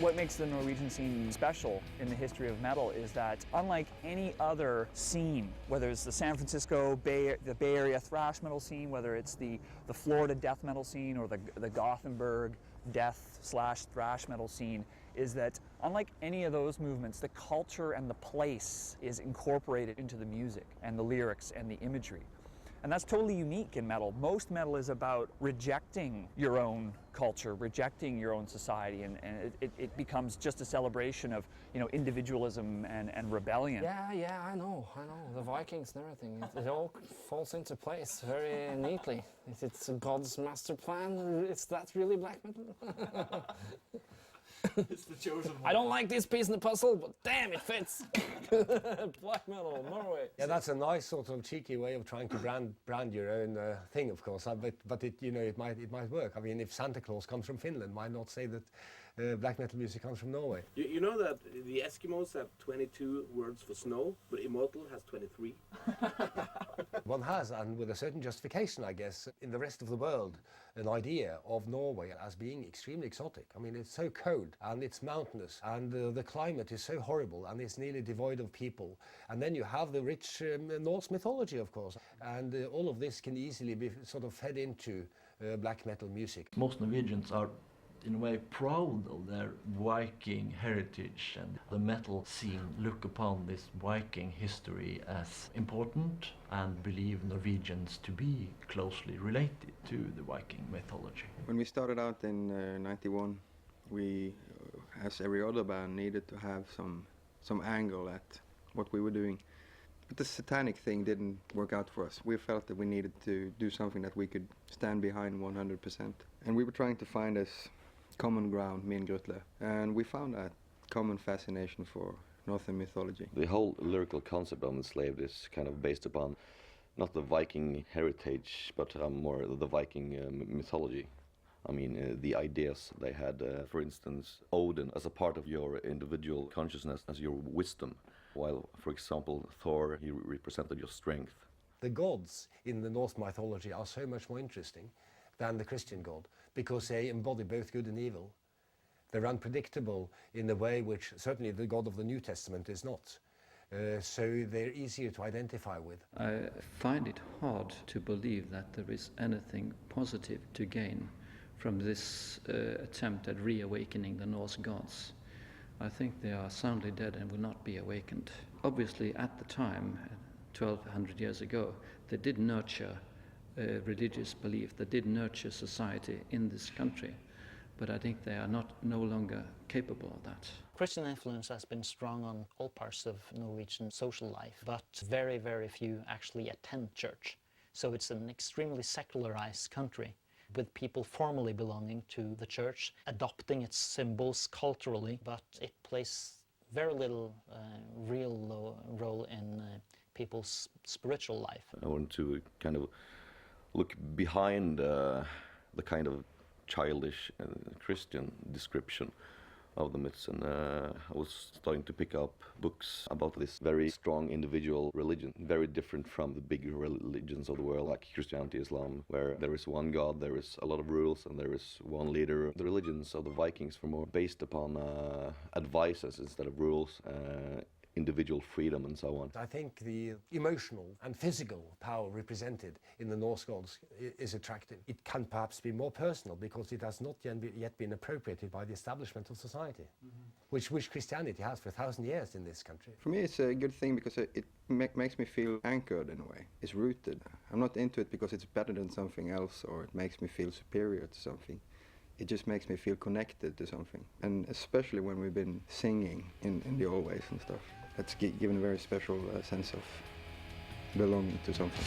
What makes the Norwegian scene special in the history of metal is that unlike any other scene, whether it's the San Francisco the Bay Area thrash metal scene, whether it's the Florida death metal scene or the Gothenburg death/thrash metal scene, is that unlike any of those movements, the culture and the place is incorporated into the music and the lyrics and the imagery. And that's totally unique in metal. Most metal is about rejecting your own culture, rejecting your own society, and it becomes just a celebration of, you know, individualism and rebellion. Yeah, I know. The Vikings and everything, it all falls into place very neatly. It's God's master plan. Is that really black metal? It's the chosen one. I don't like this piece in the puzzle, but damn, it fits. Black metal, Norway. Yeah, that's a nice sort of cheeky way of trying to brand your own thing, of course. But it, you know, it might work. I mean, if Santa Claus comes from Finland, why not say that black metal music comes from Norway? You know that the Eskimos have 22 words for snow, but Immortal has 23. One has, and with a certain justification, I guess, in the rest of the world, an idea of Norway as being extremely exotic. I mean, it's so cold, and it's mountainous, and the climate is so horrible, and it's nearly devoid of people. And then you have the rich Norse mythology, of course, and all of this can easily be sort of fed into black metal music. Most Norwegians are in a way proud of their Viking heritage, and the metal scene look upon this Viking history as important and believe Norwegians to be closely related to the Viking mythology. When we started out in '91, we, as every other band, needed to have some angle at what we were doing. But the satanic thing didn't work out for us. We felt that we needed to do something that we could stand behind 100%. And we were trying to find this common ground, me and Grutle, and we found that common fascination for Northern mythology. The whole lyrical concept of Enslaved is kind of based upon not the Viking heritage, but more the Viking mythology. I mean, the ideas they had, for instance, Odin as a part of your individual consciousness, as your wisdom, while, for example, Thor, he represented your strength. The gods in the Norse mythology are so much more interesting than the Christian god, because they embody both good and evil. They're unpredictable in the way which certainly the God of the New Testament is not. So they're easier to identify with. I find it hard to believe that there is anything positive to gain from this attempt at reawakening the Norse gods. I think they are soundly dead and will not be awakened. Obviously, at the time, 1200 years ago, they did nurture religious belief, that did nurture society in this country, but I think they are no longer capable of that. Christian influence has been strong on all parts of Norwegian social life, but very, very few actually attend church. So it's an extremely secularized country, with people formally belonging to the church, adopting its symbols culturally, but it plays very little real role in people's spiritual life. I want to kind of look behind the kind of childish Christian description of the myths, and I was starting to pick up books about this very strong individual religion, very different from the big religions of the world like Christianity, Islam, where there is one god, there is a lot of rules, and there is one leader. The religions of the Vikings were more based upon advices instead of rules, individual freedom and so on. I think the emotional and physical power represented in the Norse gods is attractive. It can perhaps be more personal because it has not yet been appropriated by the establishment of society, which Christianity has for 1,000 years in this country. For me, it's a good thing because it makes me feel anchored in a way. It's rooted. I'm not into it because it's better than something else or it makes me feel superior to something. It just makes me feel connected to something. And especially when we've been singing in the always and stuff. That's given a very special sense of belonging to something.